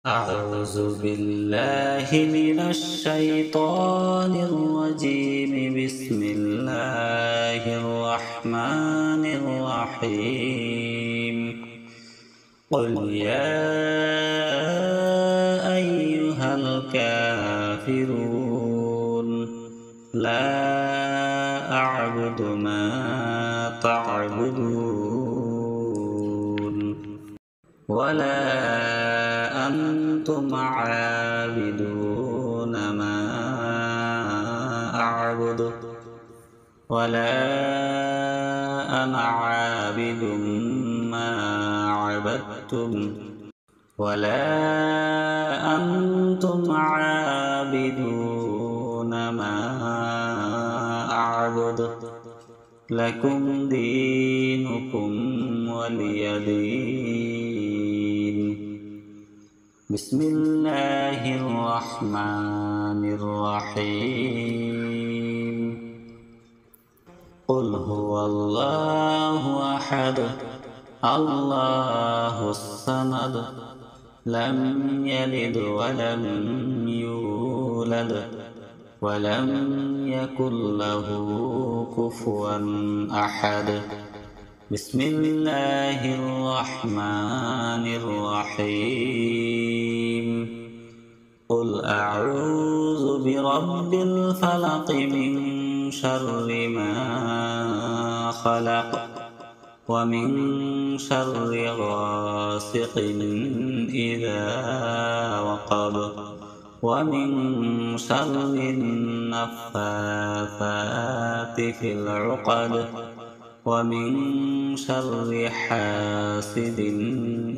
أعوذ بالله من الشيطان الرجيم. بسم الله الرحمن الرحيم. قل يا أيها الكافرون لا أعبد ما تعبدون ولا أنتم عابدون ما أعبد ولا أنا عابد ما عبدتم ولا أنتم عابدون ما أعبد لكم دينكم ولي دين. بسم الله الرحمن الرحيم. قل هو الله أحد الله الصمد لم يلد ولم يولد ولم يكن له كفوا أحد. بسم الله الرحمن الرحيم. قل أعوذ برب الفلق من شر ما خلق ومن شر غاسق إذا وقب ومن شر النفاثات في العقد ومن شر حاسد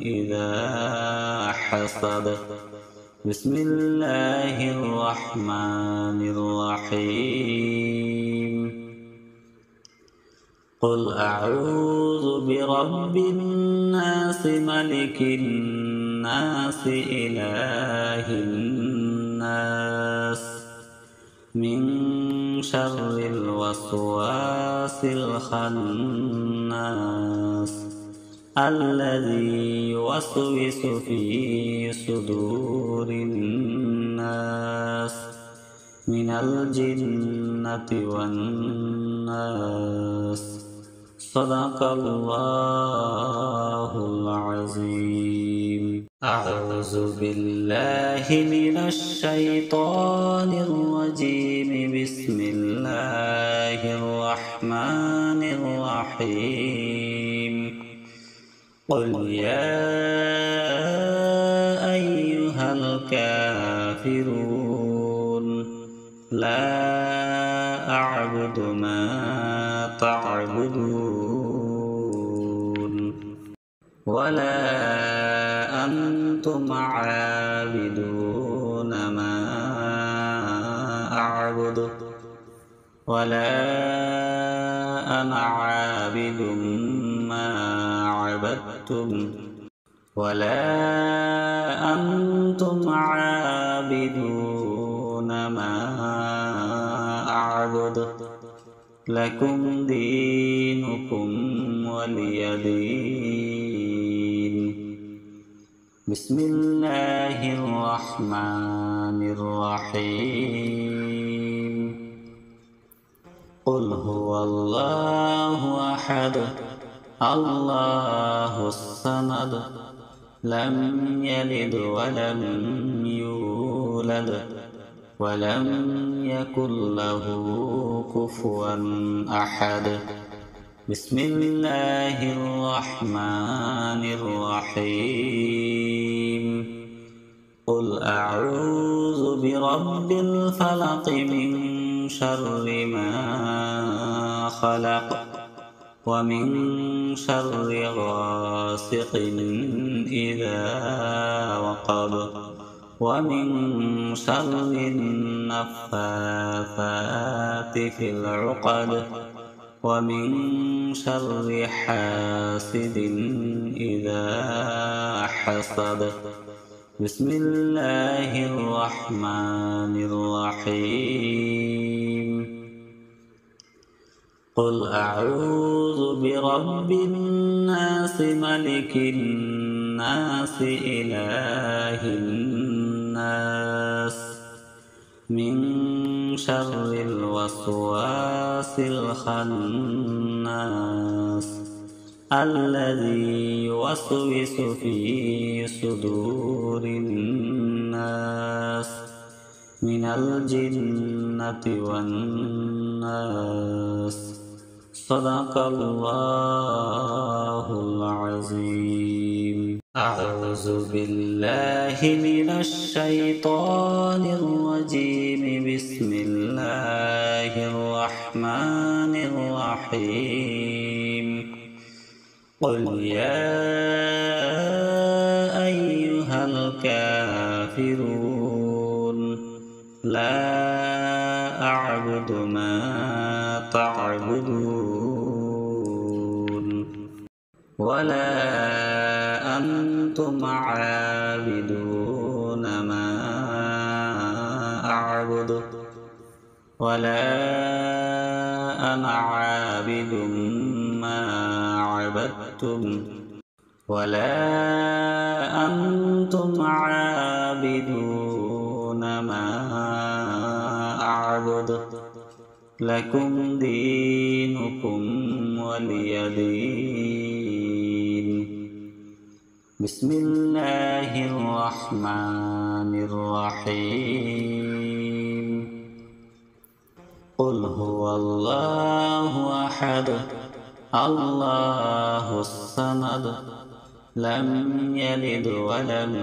إذا حسد. بسم الله الرحمن الرحيم. قل أعوذ برب الناس ملك الناس إله الناس من شر الوسواس الخناس الذي يوسوس في صدور الناس من الجنة والناس. صدق الله العظيم. أعوذ بالله من الشيطان الرجيم. بسم الله الرحمن الرحيم. قل يا أيها الكافرون لا أعبد ما تعبدون ولا أنتم عابدون ما أعبد ولا أنا عابد ما عبدتم ولا أنتم عابدون ما أعبد لكم دينكم ولي دين. بسم الله الرحمن الرحيم. قل هو الله أحد الله الصمد لم يلد ولم يولد ولم يكن له كفوا أحد. بسم الله الرحمن الرحيم. قل أعوذ برب الفلق من شر ما خلق ومن شر غاسق إذا وقب ومن شر النفاثات في العقد ومن شر حاسد إذا حسد. بسم الله الرحمن الرحيم. قل أعوذ برب الناس ملك الناس إله الناس شر الوسواس الخناس الذي يوسوس في صدور الناس من الجنة والناس. صدق الله العظيم. أعوذ بالله من الشيطان الرجيم. بسم الله الرحمن الرحيم. قل يا أيها الكافرون لا أعبد ما تعبدون ولا أنتم عابدون ما أعبد ولا أنا عابد ما عبدتم ولا أنتم عابدون ما أعبد. لكم دينكم ولي دين. بسم الله الرحمن الرحيم. قل هو الله أحد الله الصمد لم يلد ولم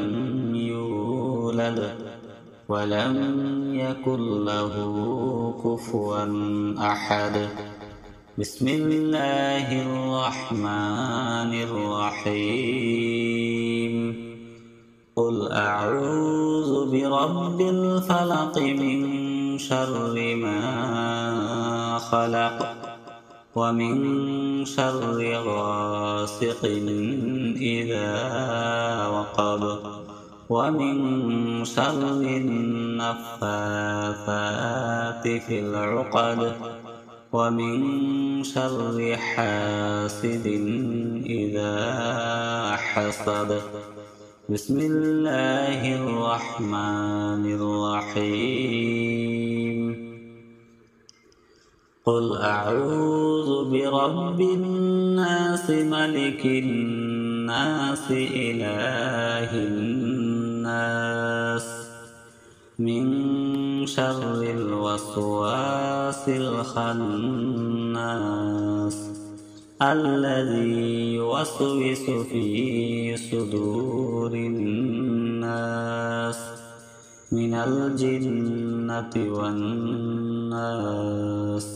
يولد ولم يكن له كفوا أحد. بسم الله الرحمن الرحيم. قل أعوذ برب الفلق من شر ما خلق ومن شر غاسق إذا وقب ومن شر النفاثات في العقد ومن شر حاسد إذا حسد. بسم الله الرحمن الرحيم. قل أعوذ برب الناس ملك الناس إله الناس من شر الوسواس الخناس الذي يوسوس في صدور الناس من الجنة والناس.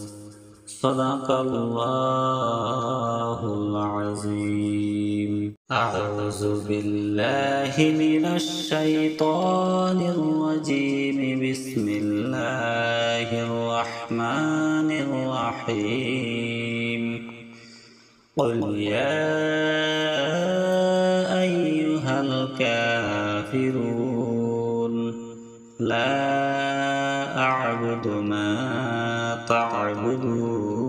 صدق الله العظيم. أعوذ بالله من الشيطان الرجيم. بسم الله الرحمن الرحيم. قل يا أيها الكافرون لا أعبد ما تعبدون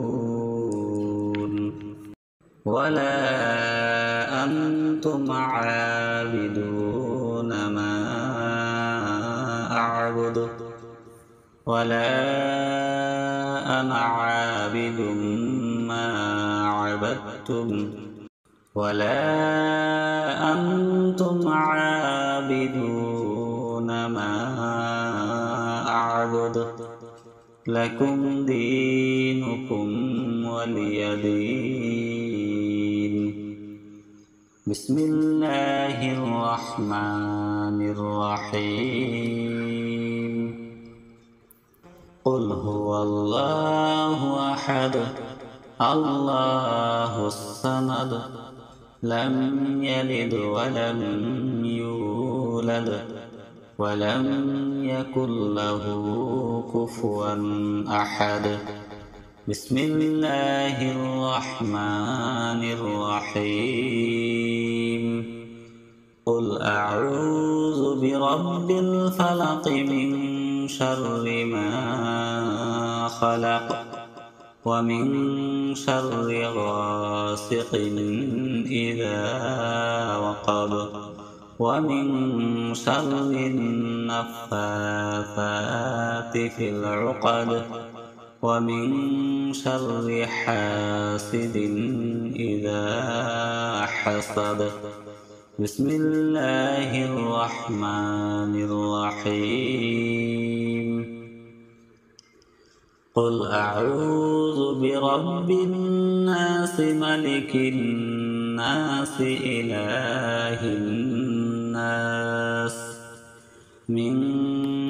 ولا أنتم عابدون ما أعبد ولا أنا عابد ما عبدتم ولا أنتم عابدون ما أعبد. لكم دينكم ولي دين. بسم الله الرحمن الرحيم. قل هو الله أحد الله الصمد لم يلد ولم يولد ولم يكن له كفوا أحد. بسم الله الرحمن الرحيم. قل أعوذ برب الفلق من شر ما خلق ومن شر غاسق إذا وقب ومن شر النفاثات في العقد ومن شر حاسد إذا حسد بسم الله الرحمن الرحيم قل أعوذ برب الناس ملك الناس إله الناس من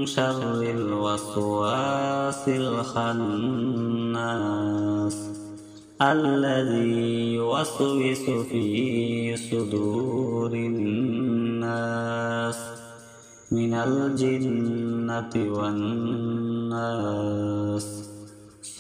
شر الوسواس الخناس الذي يوسوس في صدور الناس من الجنة والناس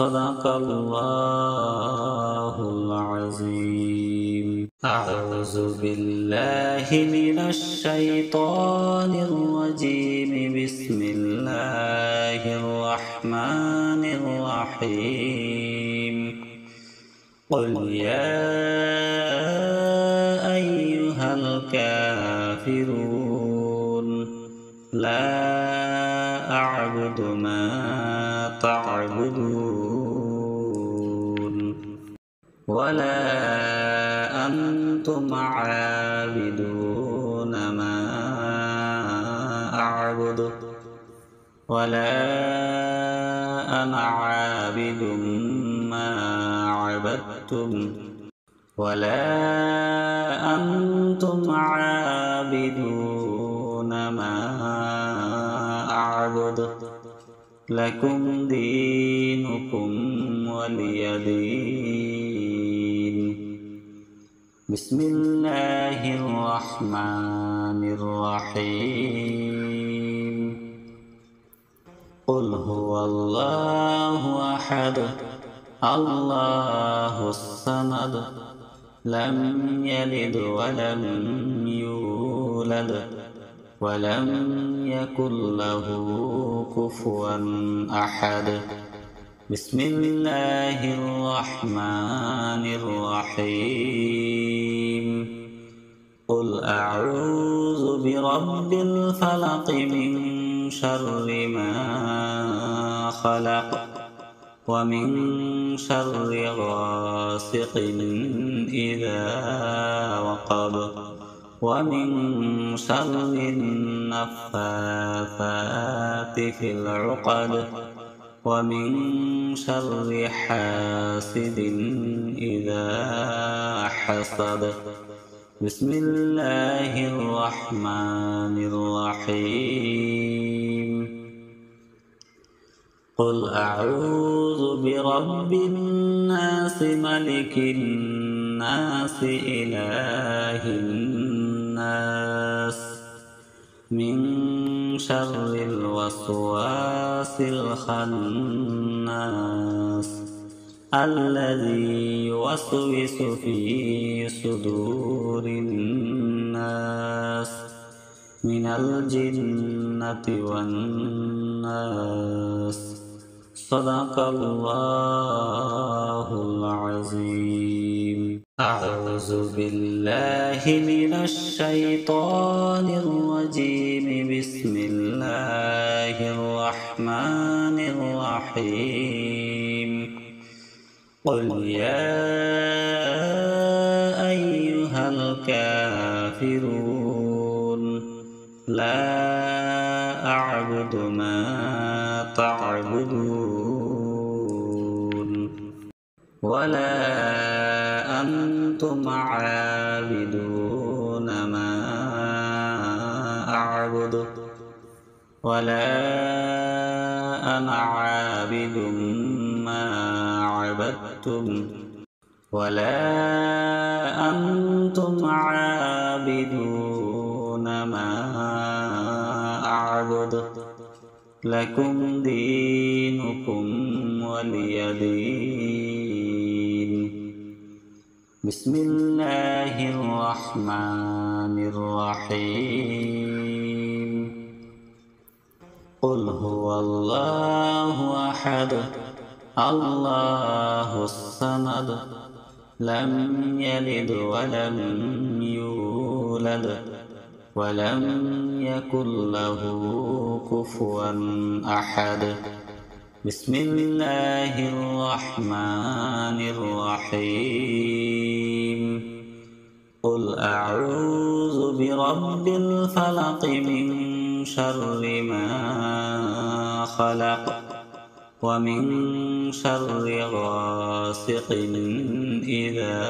صدق الله العظيم. أعوذ بالله من الشيطان الرجيم. بسم الله الرحمن الرحيم. قل يا أيها الكافرون لا أعبد ما تعبدون ولا أنتم عابدون ما أعبد ولا أنا عابد ما عبدتم ولا أنتم عابدون ما أعبد لكم دينكم ولي دين. بسم الله الرحمن الرحيم. قل هو الله أحد الله الصمد لم يلد ولم يولد ولم يكن له كفوا أحد. بسم الله الرحمن الرحيم. قل أعوذ برب الفلق من شر ما خلق ومن شر غاسق إذا وقب ومن شر النفاثات في العقد ومن شر حاسد إذا حسد بسم الله الرحمن الرحيم. قل أعوذ برب الناس ملك الناس إله الناس من شر الوسواس الخناس الذي يوسوس في صدور الناس من الجنة والناس صدق الله العظيم. أعوذ بالله من الشيطان الرجيم. بسم الله الرحمن الرحيم. قل يا أيها الكافرون لا أعبد ما تعبدون ولا أنتم عابدون ما أعبد ولا أنا عابد ما عبدتم ولا أنتم عابدون ما أعبد لكم دينكم ولي دين. بسم الله الرحمن الرحيم. قل هو الله أحد الله الصمد لم يلد ولم يولد ولم يكن له كفوا أحد. بسم الله الرحمن الرحيم. قل أعوذ برب الفلق من شر ما خلق ومن شر غاسق إذا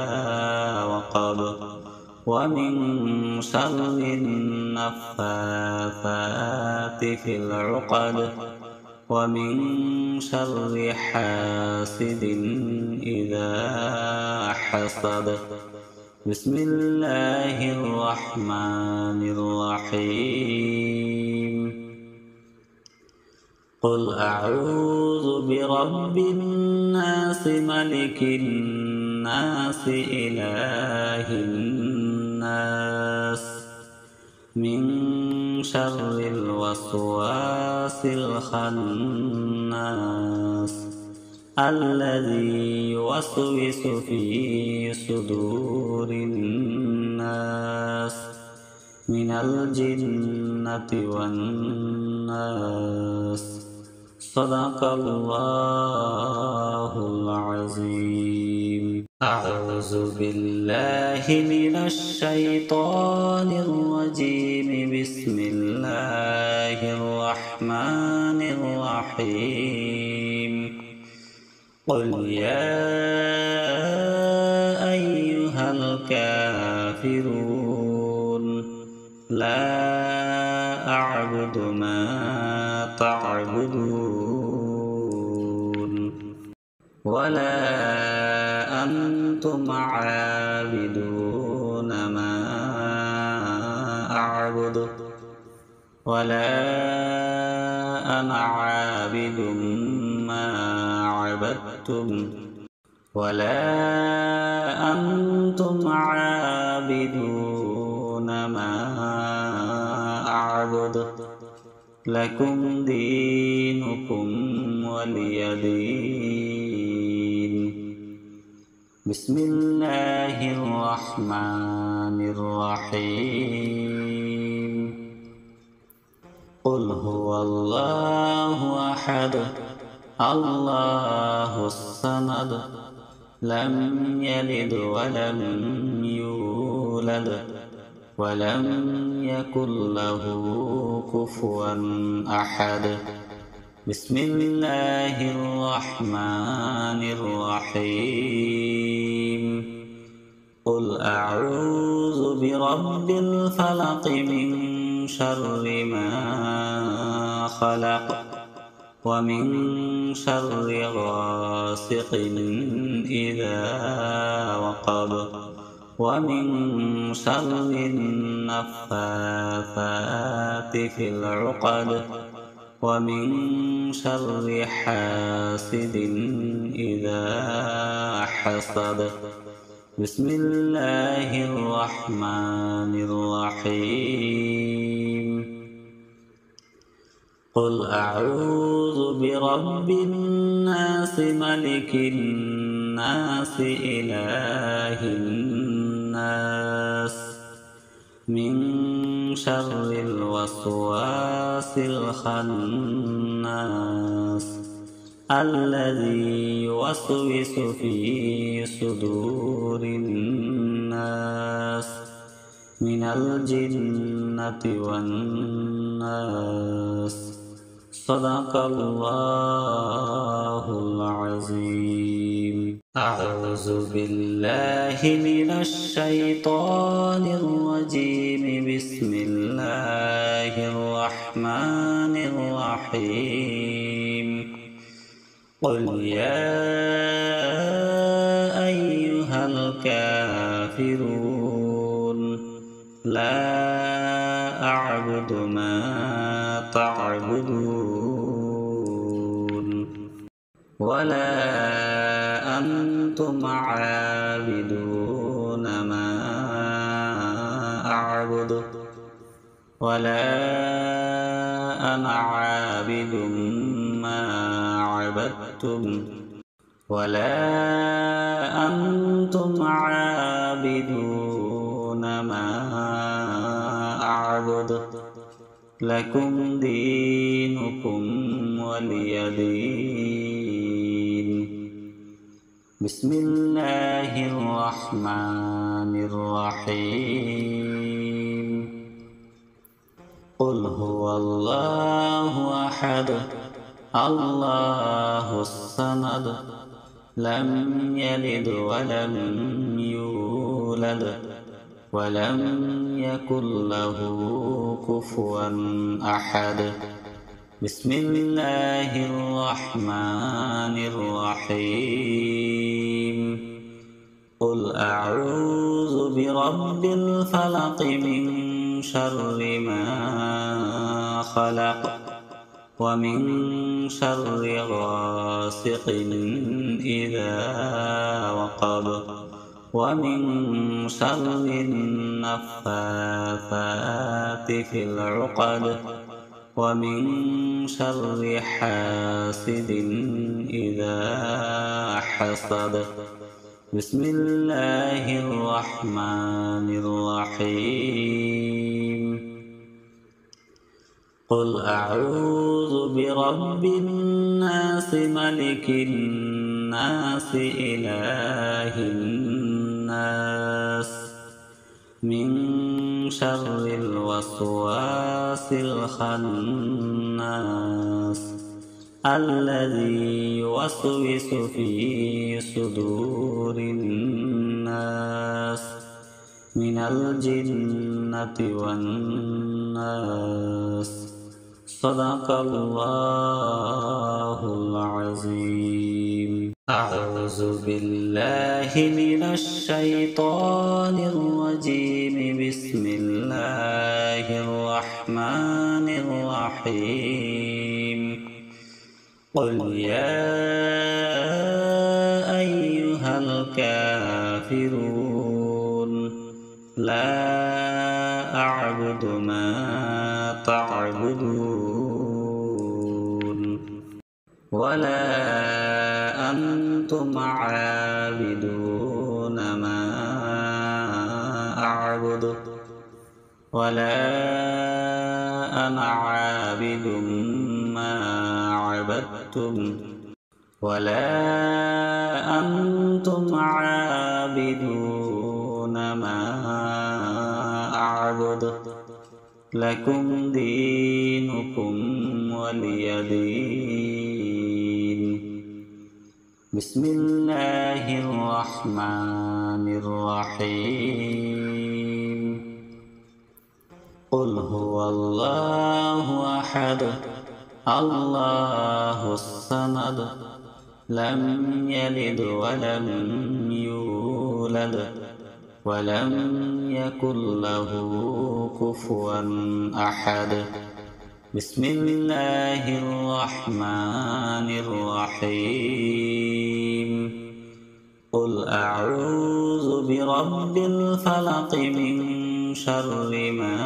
وقب ومن شر النفاثات في العقد ومن شر حاسد إذا حسد. بسم الله الرحمن الرحيم. قل أعوذ برب الناس ملك الناس إله الناس من شر الوسواس الخناس الذي يوسوس في صدور الناس من الجنة والناس. صدق الله العظيم. أعوذ بالله من الشيطان الرجيم. بسم الله الرحمن الرحيم. قل يا أيها الكافرون لا أعبد ما تعبدون ولا أنتم عابدون ما أعبد ولا أنا عابد ما عبدتم ولا أنتم عابدون ما أعبد. لكم دينكم ولي دين. بسم الله الرحمن الرحيم. قل هو الله أحد الله الصمد لم يلد ولم يولد ولم يكن له كفوا أحد. بسم الله الرحمن الرحيم. قل أعوذ برب الفلق من شر ما خلق ومن شر غاسق إذا وقب ومن شر النفاثات في العقد ومن شر حاسد إذا حسد. بسم الله الرحمن الرحيم. قل أعوذ برب الناس ملك الناس إله الناس من شر الوسواس الخناس الذي يوسوس في صدور الناس من الجنة والناس. صدق الله العظيم. أعوذ بالله من الشيطان الرجيم. بسم الله الرحمن الرحيم. قل يا أيها الكافرون لا أعبد ما تعبدون ولا أنتم عابدون ما أعبد ولا أنا عابد ما عبدتم ولا أنتم عابدون ما أعبد. أعبد لكم دينكم ولي دين. بسم الله الرحمن الرحيم. قل هو الله أحد الله الصمد لم يلد ولم يولد ولم يكن له كفوا أحد. بسم الله الرحمن الرحيم. قل أعوذ برب الفلق من شر ما خلق ومن شر غاسق إذا وقب ومن شر النفاثات في العقد ومن شر حاسد إذا حسد. بسم الله الرحمن الرحيم. قل أعوذ برب الناس ملك الناس إله الناس من شر الوسواس الخناس الذي يوسوس في صدور الناس من الجنة والناس. صدق الله العظيم. أعوذ بالله من الشيطان الرجيم. بسم الله الرحمن الرحيم. قل يا أيها الكافرون لا أعبد ما تعبدون ولا أنتم عابدون ما أعبد ولا أنا عابد ما عبدتم ولا أنتم عابدون ما أعبد لكم دينكم ولي دين. بسم الله الرحمن الرحيم. قل هو الله أحد الله الصمد لم يلد ولم يولد ولم يكن له كفوا أحد. بسم الله الرحمن الرحيم. قل أعوذ برب الفلق من شر ما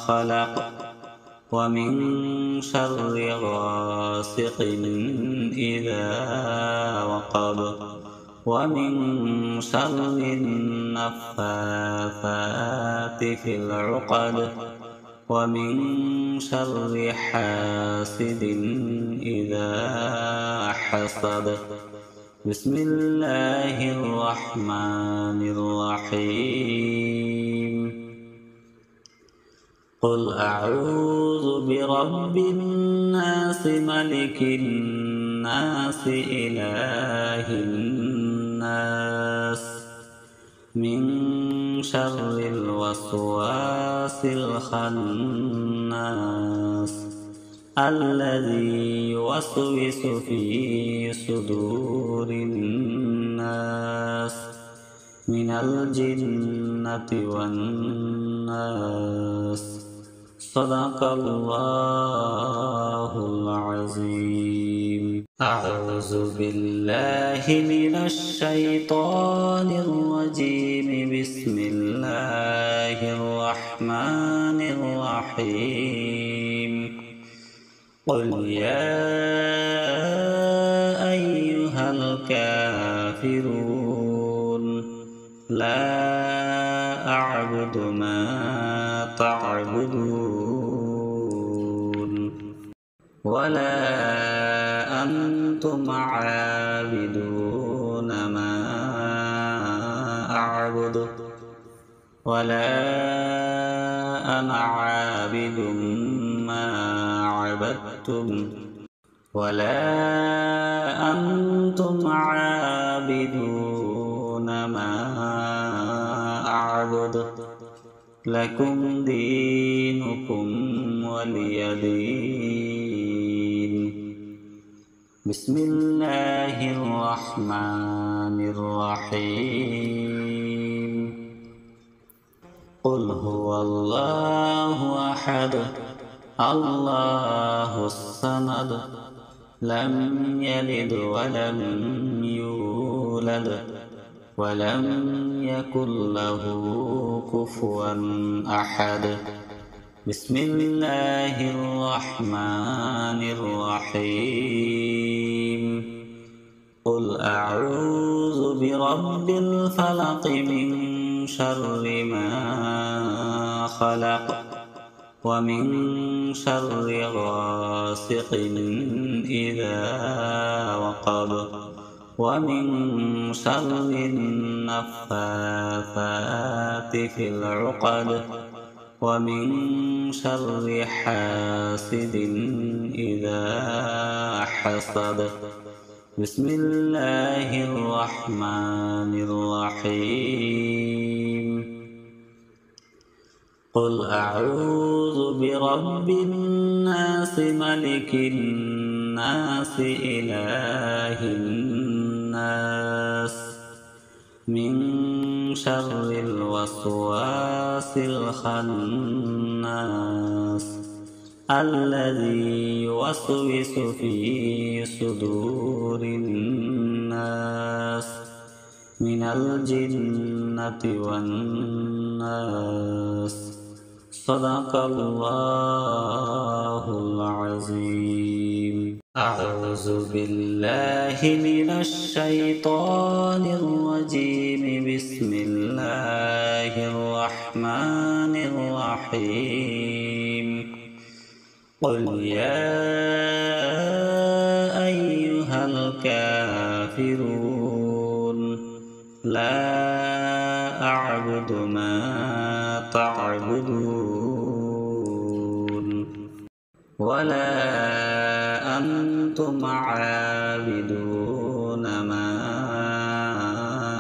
خلق ومن شر غاسق إذا وقب ومن شر النفاثات في العقد ومن شر حاسد إذا حسد. بسم الله الرحمن الرحيم. قل أعوذ برب الناس ملك الناس إله الناس من شر الوسواس الخناس الذي يوسوس في صدور الناس من الجنة والناس. صدق الله العظيم. أعوذ بالله من الشيطان الرجيم. بسم الله الرحمن الرحيم. قل يا أيها الكافرون لا أعبد ما تعبدون ولا أنتم عابدون ما أعبد ولا أنا عابد ما عبدتم ولا أنتم عابدون ما أعبد لكم دينكم ولي دين. بسم الله الرحمن الرحيم. قل هو الله أحد الله الصمد لم يلد ولم يولد ولم يكن له كفوا أحد. بسم الله الرحمن الرحيم. قل أعوذ برب الفلق من شر ما خلق ومن شر غاسق إذا وقب ومن شر النفاثات في العقد ومن شر حاسد إذا حسد. بسم الله الرحمن الرحيم. قل أعوذ برب الناس ملك الناس إله الناس من شر الوسواس الخناس الذي يوسوس في صدور الناس من الجنة والناس. صدق الله العظيم. أعوذ بالله من الشيطان الرجيم. بسم الله الرحمن الرحيم. قل يا أيها الكافرون لا أعبد ما تعبدون ولا أنتم عابدون ما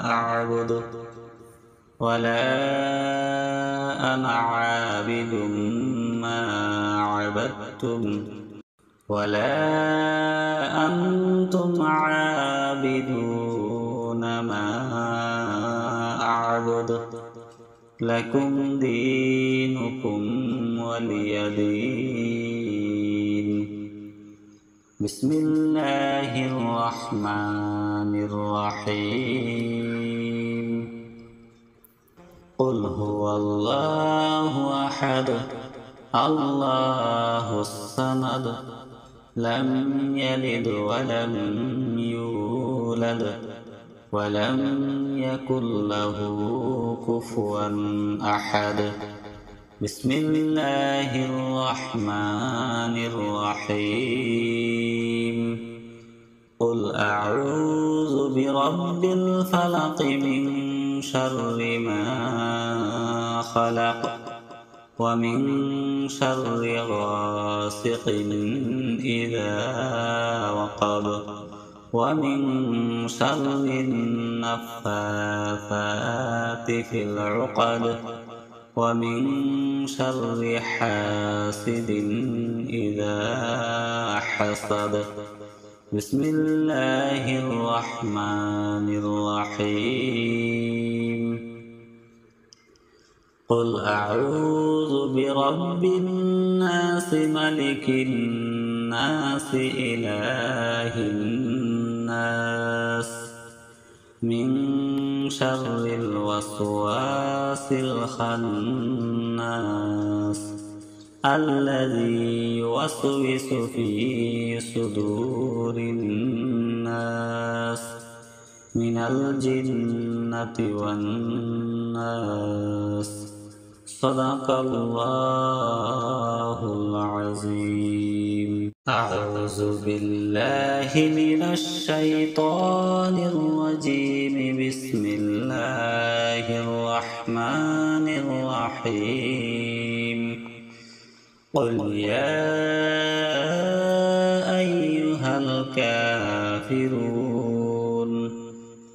أعبد ولا أنا عابد ما عبدتم ولا أنتم عابدون ما أعبد لكم دينكم ولي دين. بسم الله الرحمن الرحيم. قل هو الله أحد الله الصمد لم يلد ولم يولد ولم يكن له كفوا أحد. بسم الله الرحمن الرحيم. قل أعوذ برب الفلق من شر ما خلق ومن شر غاسق إذا وقب ومن شر النفاثات في العقد ومن شر حاسد إذا حسد. بسم الله الرحمن الرحيم. قل أعوذ برب الناس ملك الناس إله الناس من شر الوسواس الخناس الذي يوسوس في صدور الناس من الجنة والناس. صدق الله العظيم. أعوذ بالله من الشيطان الرجيم. بسم الله الرحمن الرحيم. قل يا أيها الكافرون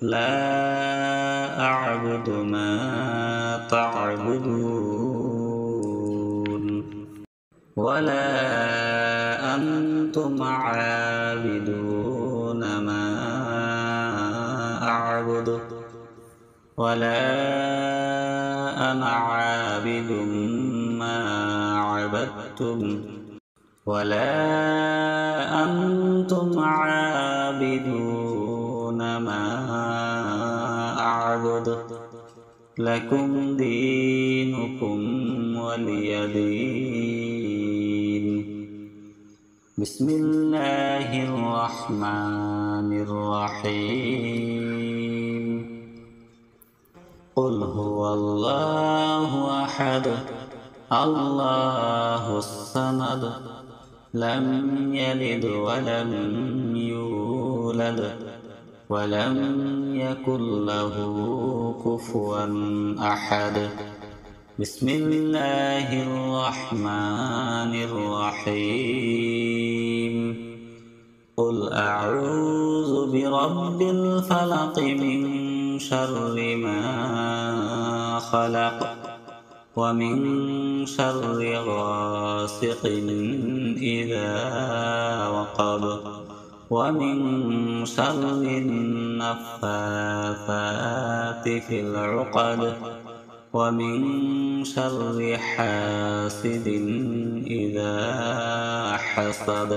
لا أعبد ما تعبدون ولا أنتم عابدون ما أعبد ولا أنا عابد ما عبدتم ولا أنتم عابدون ما أعبد لكم دينكم ولي دين. بسم الله الرحمن الرحيم. قل هو الله أحد الله الصمد لم يلد ولم يولد ولم يكن له كفوا أحد. بسم الله الرحمن الرحيم. قل أعوذ برب الفلق من شر ما خلق ومن شر غاسق إذا وقب ومن شر النفاثات في العقد ومن شر حاسد إذا حسد.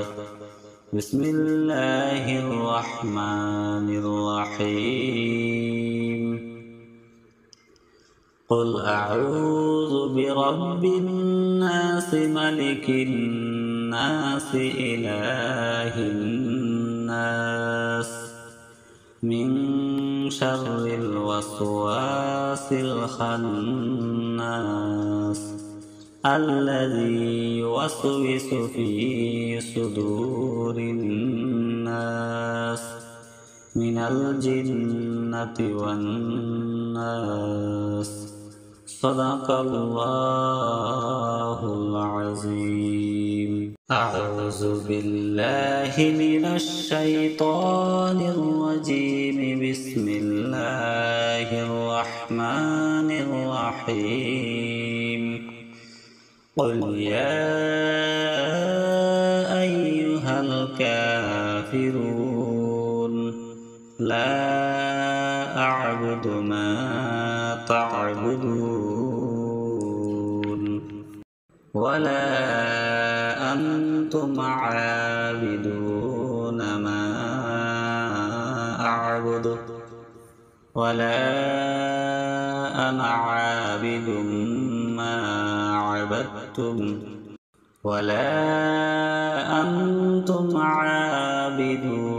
بسم الله الرحمن الرحيم. قل أعوذ برب الناس ملك الناس إله الناس من شر الوسواس الخناس الذي يوسوس في صدور الناس من الجنة والناس. صدق الله العظيم. أعوذ بالله من الشيطان الرجيم. بسم الله الرحمن الرحيم. قل يا أيها الكافرون لا أعبد ما تعبدون ولا أنتم عابدون ما أعبد ولا أنا عابد ما عبدتم ولا أنتم عابدون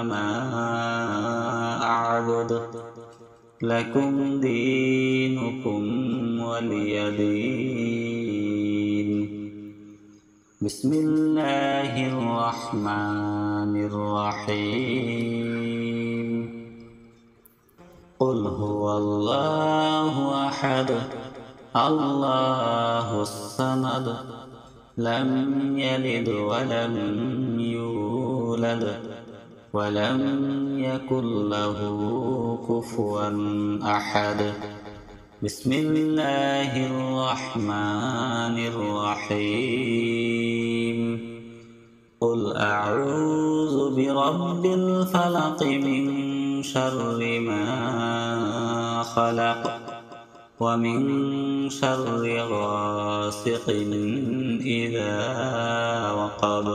ما أعبد لكم دينكم ولي دين. بسم الله الرحمن الرحيم. قل هو الله أحد الله الصمد لم يلد ولم يولد ولم يكن له كفوا أحد. بسم الله الرحمن الرحيم. قل أعوذ برب الفلق من شر ما خلق ومن شر غاسق إذا وقب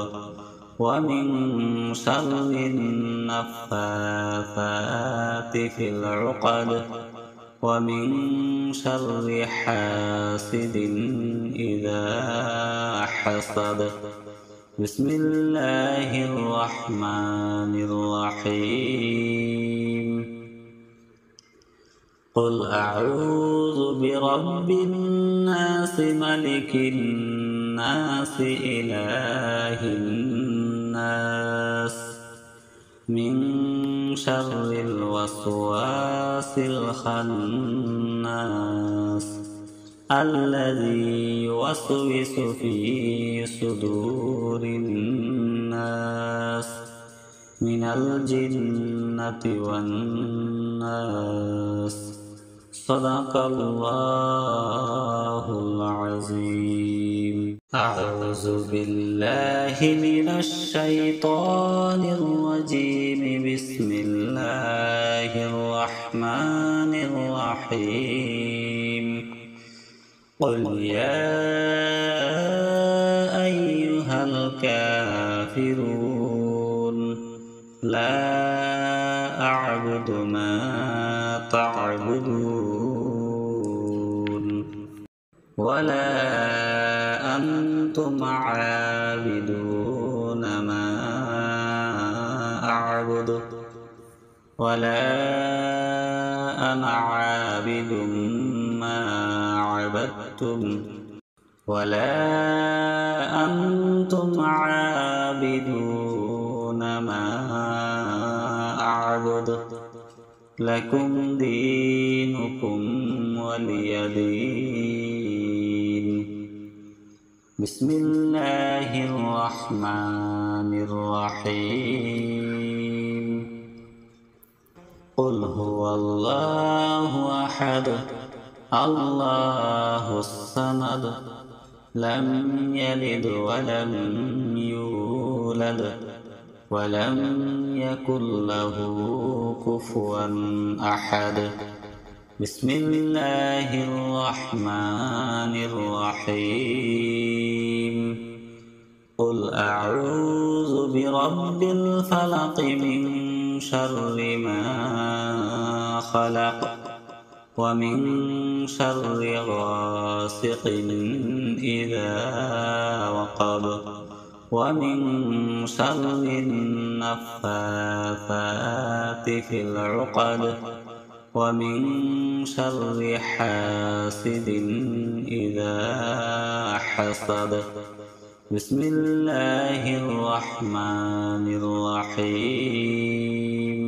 ومن شر النفاثات في العقد ومن شر حاسد إذا حسد. بسم الله الرحمن الرحيم. قل أعوذ برب الناس ملك الناس الناس إله الناس من شر الوسواس الخناس الذي يوسوس في صدور الناس من الجنة والناس. صدق الله العظيم. أعوذ بالله من الشيطان الرجيم. بسم الله الرحمن الرحيم. قل يا أيها الكافرون لا أعبد ما تعبدون ولا أنتم عابدون ما أعبد ولا أنا عابد ما عبدتم ولا أنتم عابدون ما أعبد لكم دينكم ولي دين. بسم الله الرحمن الرحيم. قل هو الله أحد الله الصمد لم يلد ولم يولد ولم يكن له كفوا أحد. بسم الله الرحمن الرحيم. قل أعوذ برب الفلق من شر ما خلق ومن شر غاسق إذا وقب ومن شر النفاثات في العقد ومن شر حاسد إذا حسد. بسم الله الرحمن الرحيم.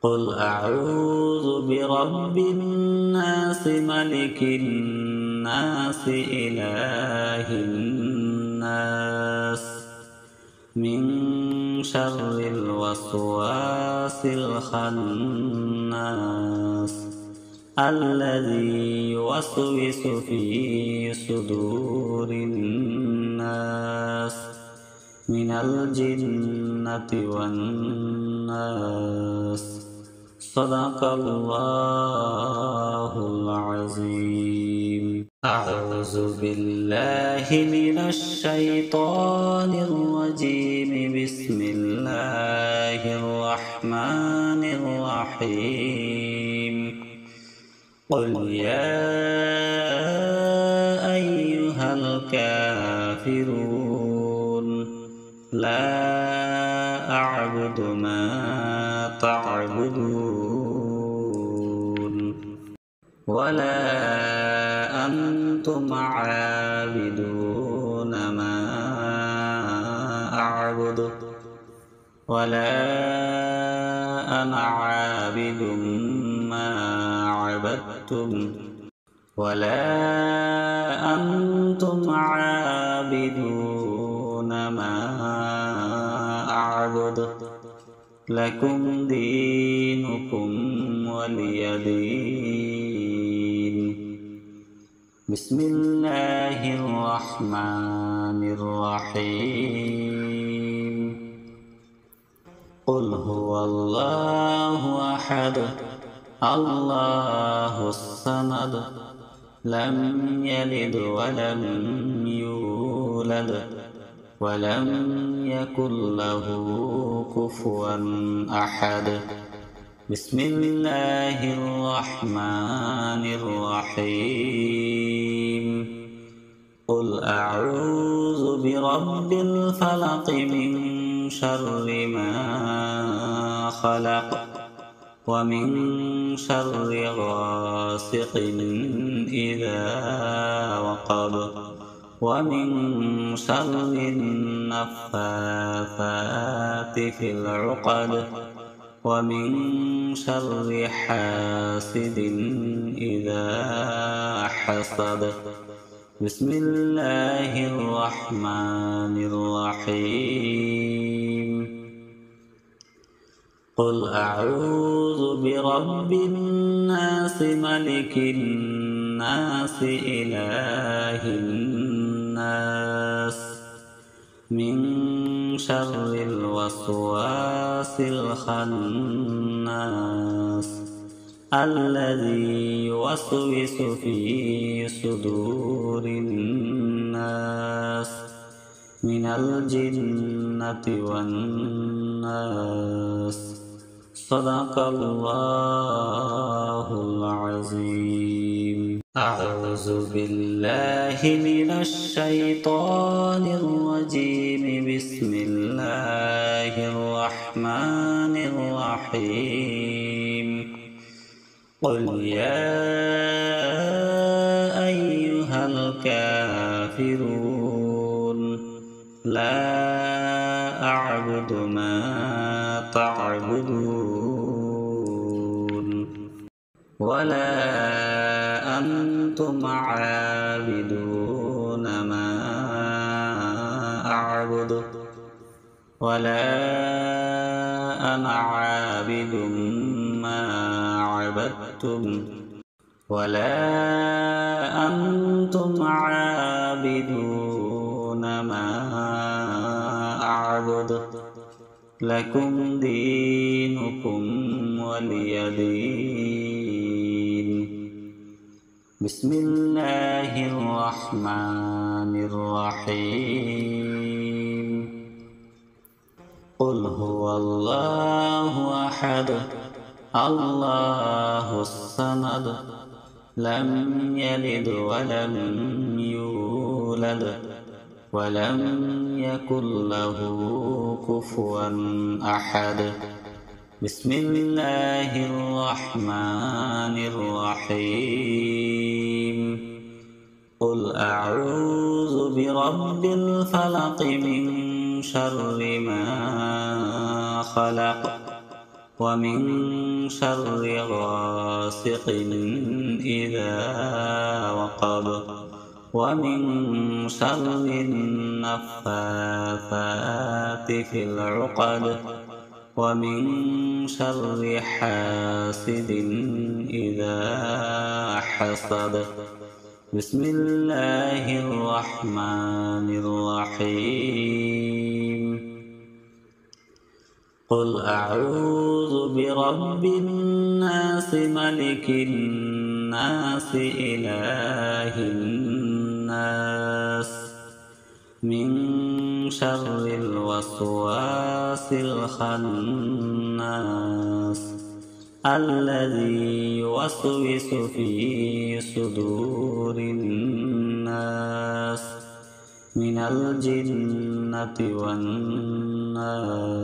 قل أعوذ برب الناس ملك الناس إله الناس من شر الوسواس الخناس الذي يوسوس في صدور الناس من الجنة والناس. صدق الله العظيم. أعوذ بالله من الشيطان الرجيم. بسم الله الرحمن الرحيم. قل يا أيها الكافرون لا أعبد ما تعبدون ولا أنتم عابدون ما أعبد ولا أنا عابد ما عبدتم ولا أنتم عابدون ما أعبد لكم دينكم ولي دين. بسم الله الرحمن الرحيم. قل هو الله أحد الله الصمد لم يلد ولم يولد ولم يكن له كفوا أحد. بسم الله الرحمن الرحيم. قل أعوذ برب الفلق من شر ما خلق ومن شر غاسق إذا وقب ومن شر النفاثات في العقد ومن شر حاسد إذا حسد بسم الله الرحمن الرحيم قل أعوذ برب الناس ملك الناس إله الناس من شر الوسواس الخناس الذي يوسوس في صدور الناس من الجنة والناس صدق الله العظيم. أعوذ بالله من الشيطان الرجيم. بسم الله الرحمن الرحيم. قل يا أيها الكافرون لا أعبد ما تعبدون ولا أنتم عابدون ما أعبد ولا أنا عابد ما عبدتم ولا أنتم عابدون ما أعبد لكم دينكم ولي دين. بسم الله الرحمن الرحيم. قل هو الله أحد الله الصمد لم يلد ولم يولد ولم يكن له كفوا أحد. بسم الله الرحمن الرحيم. قل أعوذ برب الفلق من شر ما خلق ومن شر غاسق إذا وقب ومن شر النفاثات في العقد ومن شر حاسد إذا حسد بسم الله الرحمن الرحيم. قل أعوذ برب الناس ملك الناس إله الناس من شر الوسواس الخناس الذي يوسوس في صدور الناس من الجنة والناس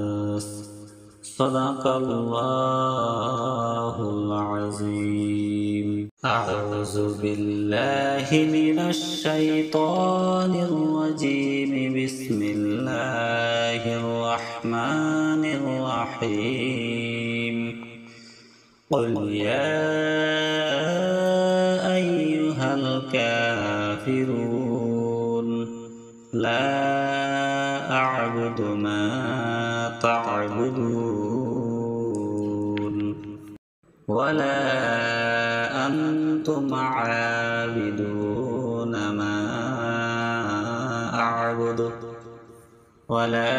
صدق الله العظيم. أعوذ بالله من الشيطان الرجيم. بسم الله الرحمن الرحيم. قل يا أيها الكافرون لا أعبد ما تعبدون ولا أنتم عابدون ما أعبد ولا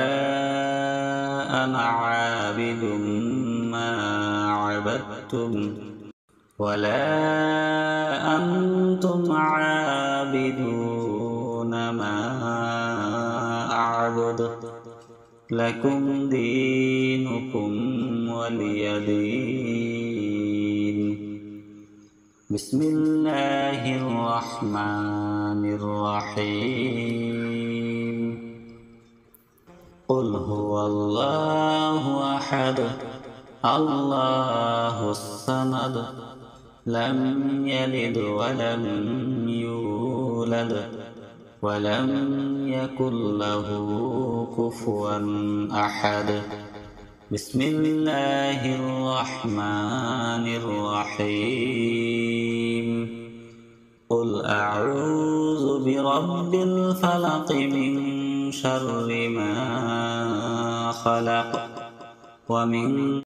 أنا عابد ما عبدتم ولا أنتم عابدون ما أعبد لكم دينكم ولي دين. بسم الله الرحمن الرحيم. قل هو الله أحد الله الصمد لم يلد ولم يولد ولم يكن له كفوا أحد بسم الله الرحمن الرحيم قل أعوذ برب الفلق من شر ما خلق ومن